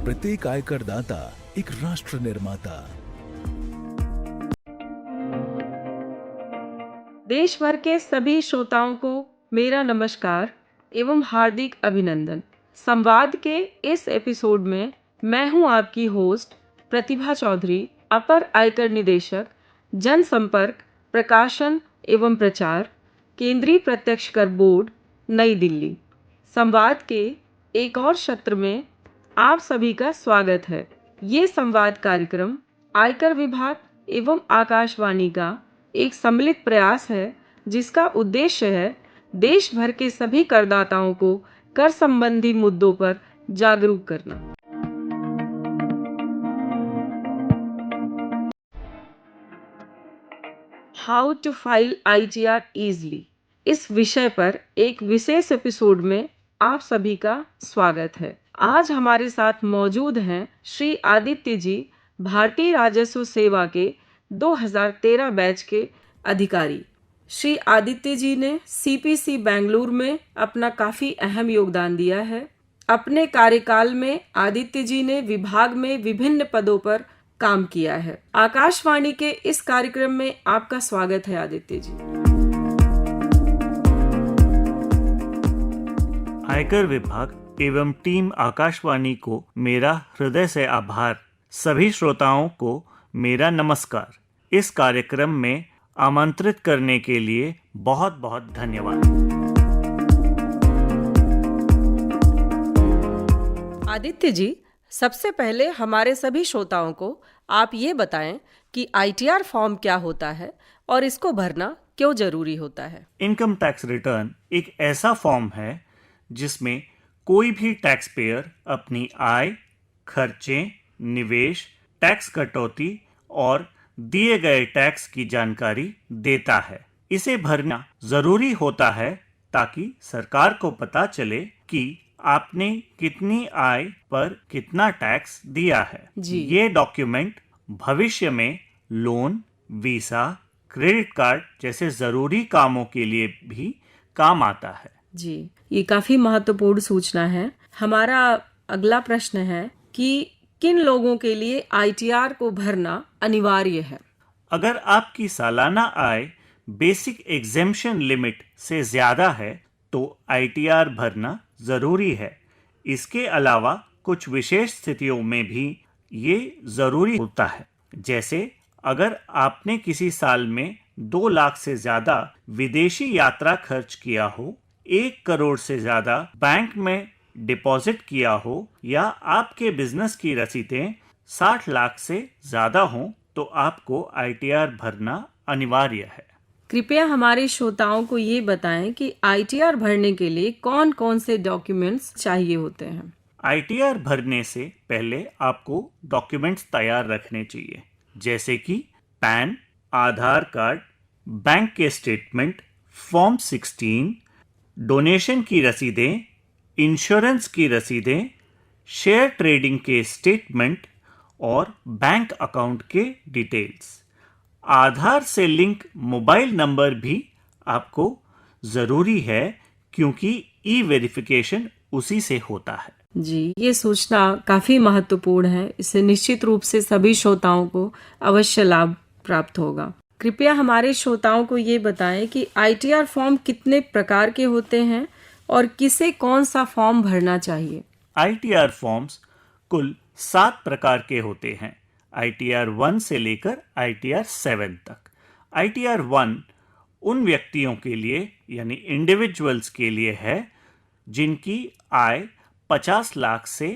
प्रत्येक आयकर दाता एक राष्ट्र निर्माता। देश भर के सभी श्रोताओं को मेरा नमस्कार एवं हार्दिक अभिनंदन। संवाद के इस एपिसोड में मैं हूं आपकी होस्ट प्रतिभा चौधरी, अपर आयकर निदेशक, जनसंपर्क, प्रकाशन एवं प्रचार, केंद्रीय प्रत्यक्ष कर बोर्ड, नई दिल्ली। संवाद के एक और सत्र में आप सभी का स्वागत है। ये संवाद कार्यक्रम आयकर विभाग एवं आकाशवाणी का एक सम्मिलित प्रयास है, जिसका उद्देश्य है देश भर के सभी करदाताओं को कर संबंधी मुद्दों पर जागरूक करना। How to file ITR easily, इस विषय पर एक विशेष एपिसोड में आप सभी का स्वागत है। आज हमारे साथ मौजूद हैं श्री आदित्य जी, भारतीय राजस्व सेवा के 2013 बैच के अधिकारी। श्री आदित्य जी ने CPC बेंगलुरु में अपना काफ़ी अहम योगदान दिया है। अपने कार्यकाल में आदित्य जी ने विभाग में विभिन्न पदों पर काम किया है। आकाशवाणी के इस कार्यक्रम में आपका स्वागत है आदित्य जी। आयकर विभाग एवं टीम आकाशवाणी को मेरा हृदय से आभार। सभी श्रोताओं को मेरा नमस्कार। इस कार्यक्रम में आमंत्रित करने के लिए बहुत बहुत धन्यवाद। आदित्य जी, सबसे पहले हमारे सभी श्रोताओं को आप ये बताएं कि ITR फॉर्म क्या होता है और इसको भरना क्यों जरूरी होता है। इनकम टैक्स रिटर्न एक ऐसा फॉर्म है जिसमें कोई भी टैक्स पेयर अपनी आय, खर्चे, निवेश, टैक्स कटौती और दिए गए टैक्स की जानकारी देता है। इसे भरना जरूरी होता है ताकि सरकार को पता चले कि आपने कितनी आय पर कितना टैक्स दिया है। ये डॉक्यूमेंट भविष्य में लोन, वीसा, क्रेडिट कार्ड जैसे जरूरी कामों के लिए भी काम आता है। जी, ये काफी महत्वपूर्ण सूचना है। हमारा अगला प्रश्न है कि किन लोगों के लिए ITR को भरना अनिवार्य है। अगर आपकी सालाना आय बेसिक एग्जेम्पशन लिमिट से ज्यादा है तो ITR भरना जरूरी है। इसके अलावा कुछ विशेष स्थितियों में भी ये जरूरी होता है, जैसे अगर आपने किसी साल में 2 लाख से ज्यादा विदेशी यात्रा खर्च किया हो, 1 करोड़ से ज्यादा बैंक में डिपॉजिट किया हो या आपके बिजनेस की रसीदें 60 लाख से ज्यादा हों, तो आपको ITR भरना अनिवार्य है। कृपया हमारे श्रोताओं को ये बताएं कि ITR भरने के लिए कौन कौन से डॉक्यूमेंट्स चाहिए होते हैं। ITR भरने से पहले आपको डॉक्यूमेंट्स तैयार रखने चाहिए, जैसे कि पैन, आधार कार्ड, बैंक के स्टेटमेंट, फॉर्म 16, डोनेशन की रसीदें, इंश्योरेंस की रसीदें, शेयर ट्रेडिंग के स्टेटमेंट और बैंक अकाउंट के डिटेल्स। आधार से लिंक मोबाइल नंबर भी आपको जरूरी है, क्योंकि ई-वेरिफिकेशन उसी से होता है। जी, ये सूचना काफी महत्वपूर्ण है। इससे निश्चित रूप से सभी श्रोताओं को अवश्य लाभ प्राप्त होगा। कृपया हमारे श्रोताओं को ये बताएं कि ITR फॉर्म कितने प्रकार के होते हैं और किसे कौन सा फॉर्म भरना चाहिए। ITR फॉर्म्स कुल 7 प्रकार के होते हैं, ITR 1 से लेकर ITR 7 तक। ITR 1 उन व्यक्तियों के लिए यानी इंडिविजुअल्स के लिए है जिनकी आय 50 लाख से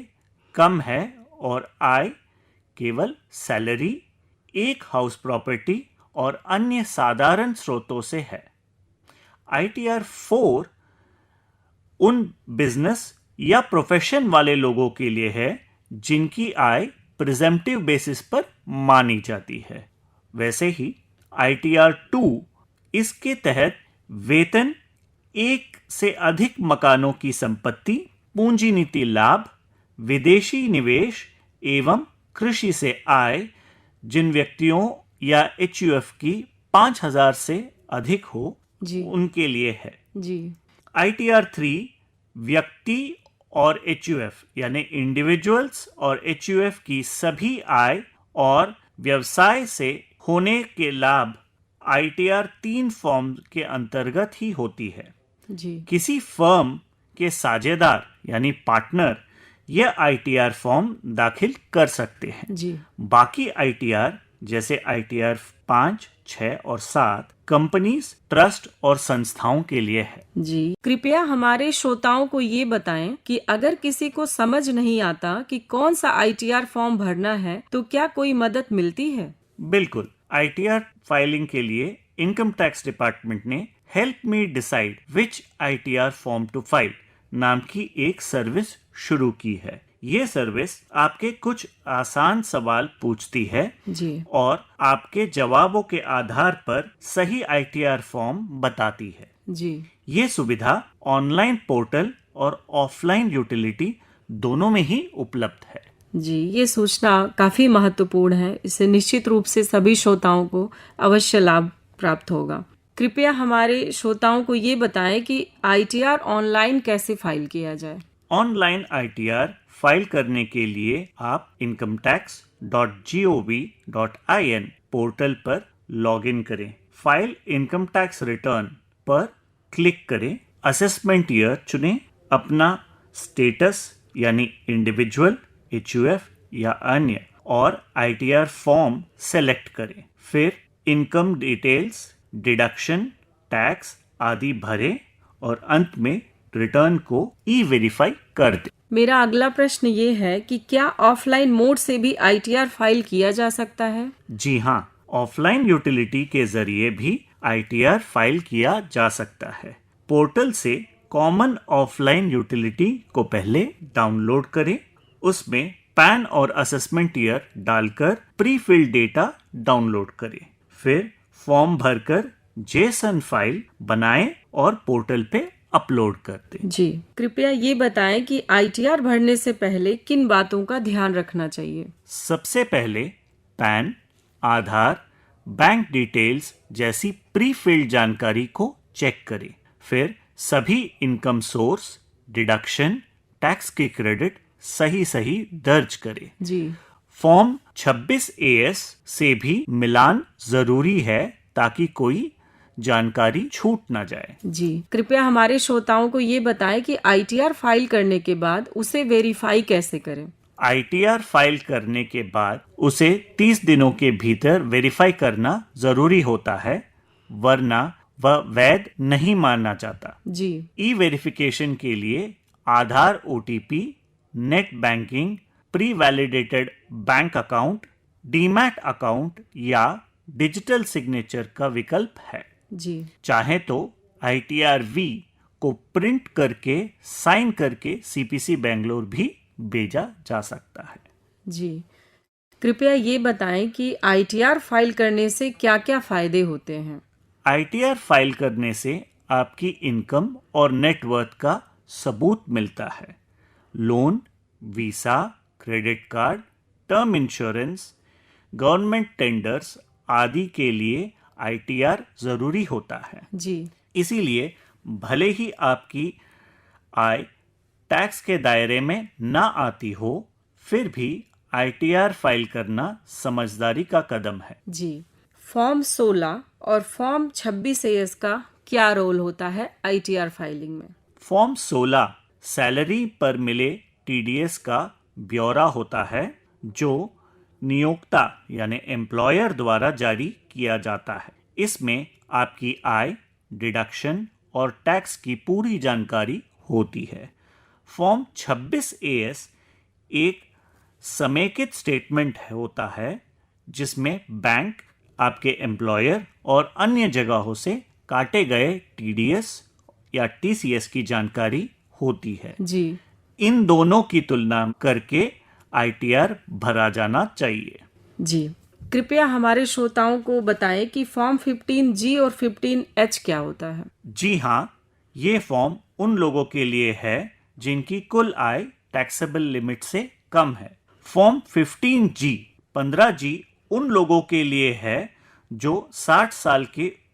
कम है और आय केवल सैलरी, एक हाउस प्रॉपर्टी और अन्य साधारण स्रोतों से है। ITR 4 उन बिजनेस या प्रोफेशन वाले लोगों के लिए है जिनकी आय प्रिजम्पटिव बेसिस पर मानी जाती है। वैसे ही ITR 2 इसके तहत वेतन, एक से अधिक मकानों की संपत्ति, पूंजी नीति लाभ, विदेशी निवेश एवं कृषि से आय जिन व्यक्तियों या HUF की 5,000 से अधिक हो, उनके लिए है। जी। ITR 3 व्यक्ति और HUF यानी इंडिविजुअल्स और HUF की सभी आय और व्यवसाय से होने के लाभ ITR 3 फॉर्म के अंतर्गत ही होती है। जी किसी फर्म के साझेदार यानी पार्टनर यह ITR फॉर्म दाखिल कर सकते हैं। जी बाकी ITR जैसे ITR 5, 6 और 7 कंपनीज, ट्रस्ट और संस्थाओं के लिए है। जी कृपया हमारे श्रोताओं को ये बताएं कि अगर किसी को समझ नहीं आता कि कौन सा ITR फॉर्म भरना है तो क्या कोई मदद मिलती है? बिल्कुल, ITR फाइलिंग के लिए इनकम टैक्स डिपार्टमेंट ने help me decide which ITR form to file नाम की एक सर्विस शुरू की है। ये सर्विस आपके कुछ आसान सवाल पूछती है जी और आपके जवाबों के आधार पर सही ITR फॉर्म बताती है। जी ये सुविधा ऑनलाइन पोर्टल और ऑफलाइन यूटिलिटी दोनों में ही उपलब्ध है। जी ये सूचना काफी महत्वपूर्ण है। इससे निश्चित रूप से सभी श्रोताओं को अवश्य लाभ प्राप्त होगा। कृपया हमारे श्रोताओं को ये बताएं कि ITR ऑनलाइन कैसे फाइल किया जाए। ऑनलाइन ITR फाइल करने के लिए आप incometax.gov.in पोर्टल पर लॉगिन करें। फाइल इनकम टैक्स रिटर्न पर क्लिक करें। असेसमेंट ईयर चुनें। अपना स्टेटस यानी इंडिविजुअल, HUF या अन्य और ITR फॉर्म सेलेक्ट करें। फिर इनकम डिटेल्स, डिडक्शन, टैक्स आदि भरें और अंत में रिटर्न को ई-वेरीफाई कर दें। मेरा अगला प्रश्न ये है कि क्या ऑफलाइन मोड से भी ITR फाइल किया जा सकता है? जी हाँ, ऑफलाइन यूटिलिटी के जरिए भी ITR फाइल किया जा सकता है। पोर्टल से कॉमन ऑफलाइन यूटिलिटी को पहले डाउनलोड करें। उसमें पैन और असेसमेंट ईयर डालकर प्री फिल्ड डेटा डाउनलोड करें। फिर फॉर्म भरकर JSON फाइल बनाएं और पोर्टल पे अपलोड कर दें। जी कृपया ये बताएं कि ITR भरने से पहले किन बातों का ध्यान रखना चाहिए। सबसे पहले पैन, आधार, बैंक डिटेल्स जैसी प्री फिल्ड जानकारी को चेक करें। फिर सभी इनकम सोर्स, डिडक्शन, टैक्स के क्रेडिट सही दर्ज करें। जी फॉर्म 26AS से भी मिलान जरूरी है ताकि कोई जानकारी छूट ना जाए। जी कृपया हमारे श्रोताओं को ये बताएं कि ITR फाइल करने के बाद उसे वेरीफाई कैसे करें। ITR फाइल करने के बाद उसे 30 दिनों के भीतर वेरीफाई करना जरूरी होता है, वरना वह वैध नहीं माना जाता। जी ई-वेरिफिकेशन के लिए आधार OTP, net banking, pre validated bank account, demat account या डिजिटल सिग्नेचर का विकल्प है। जी चाहे तो ITR-V को प्रिंट करके साइन करके CPC बेंगलोर भी भेजा जा सकता है। जी कृपया ये बताएं कि ITR फाइल करने से क्या-क्या फायदे होते हैं। ITR फाइल करने से आपकी इनकम और नेटवर्थ का सबूत मिलता है। Loan, visa, credit card, term insurance, government tenders आदि के लिए ITR जरूरी होता है। जी इसीलिए भले ही आपकी आय टैक्स के दायरे में ना आती हो, फिर भी ITR फाइल करना समझदारी का कदम है। जी फॉर्म 16 और फॉर्म 26AS का क्या रोल होता है ITR फाइलिंग में? फॉर्म 16 सैलरी पर मिले TDS का ब्यौरा होता है जो नियोक्ता यानी एम्प्लॉयर द्वारा जारी किया जाता है। इसमें आपकी आय, डिडक्शन और टैक्स की पूरी जानकारी होती है। फॉर्म 26AS एक समेकित स्टेटमेंट होता है जिसमें बैंक, आपके एम्प्लॉयर और अन्य जगहों से काटे गए TDS या TCS की जानकारी होती है। जी इन दोनों की तुलना करके ITR भरा जाना चाहिए। जी कृपया हमारे श्रोताओं को बताएं कि फॉर्म 15G और 15H क्या होता है। जी हाँ, ये फॉर्म उन लोगों के लिए है जिनकी कुल आय टैक्सेबल लिमिट से कम है। फॉर्म 15G उन लोगों के लिए है जो 60 साल की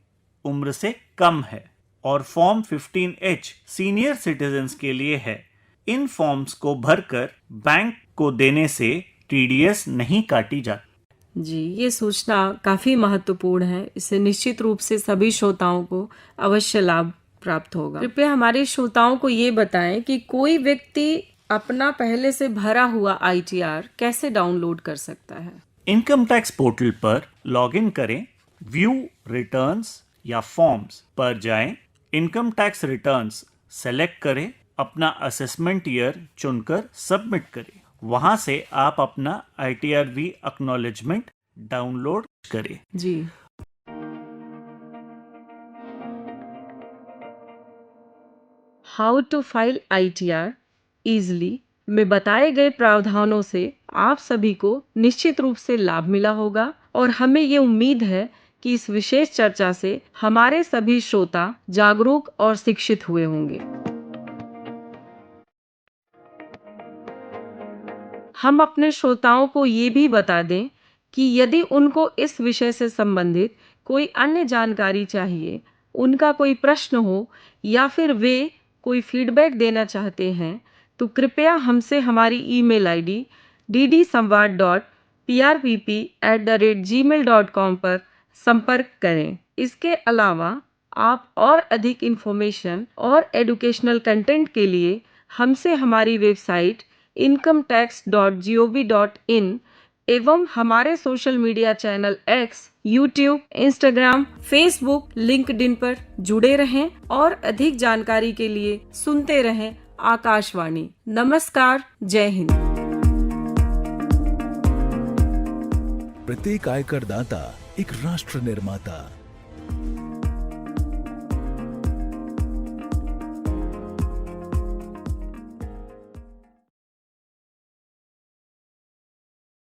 उम्र से कम है और फॉर्म 15H सीनियर सिटीजन्स के लिए है इन फॉर्म्स को भरकर बैंक को देने से टीडीएस नहीं काटी जाती। जी, ये सूचना काफी महत्वपूर्ण है। इससे निश्चित रूप से सभी श्रोताओं को अवश्य लाभ प्राप्त होगा। कृपया हमारे श्रोताओं को ये बताएं कि कोई व्यक्ति अपना पहले से भरा हुआ आईटीआर कैसे डाउनलोड कर सकता है। इनकम टैक्स पोर्टल पर लॉगिन करें, व्यू रिटर्न्स या फॉर्म्स पर जाएं, इनकम टैक्स रिटर्न्स सेलेक्ट करें, अपना असेसमेंट ईयर चुनकर सबमिट करें। वहां से आप अपना ITR-V एक्नॉलेजमेंट डाउनलोड करें। जी, how to file ITR easily में बताए गए प्रावधानों से आप सभी को निश्चित रूप से लाभ मिला होगा और हमें ये उम्मीद है कि इस विशेष चर्चा से हमारे सभी श्रोता जागरूक और शिक्षित हुए होंगे। हम अपने श्रोताओं को ये भी बता दें कि यदि उनको इस विषय से संबंधित कोई अन्य जानकारी चाहिए, उनका कोई प्रश्न हो या फिर वे कोई फीडबैक देना चाहते हैं, तो कृपया हमसे हमारी ईमेल आईडी ddsamvad.prpp@gmail.com पर संपर्क करें। इसके अलावा आप और अधिक इन्फॉर्मेशन और एजुकेशनल कंटेंट के लिए हमसे हमारी वेबसाइट incometax.gov.in एवं हमारे social media channel X, YouTube, Instagram, Facebook, LinkedIn पर जुड़े रहें और अधिक जानकारी के लिए सुनते रहें आकाशवाणी। नमस्कार, जय हिंद। प्रत्येक आयकर दाता एक राष्ट्र निर्माता।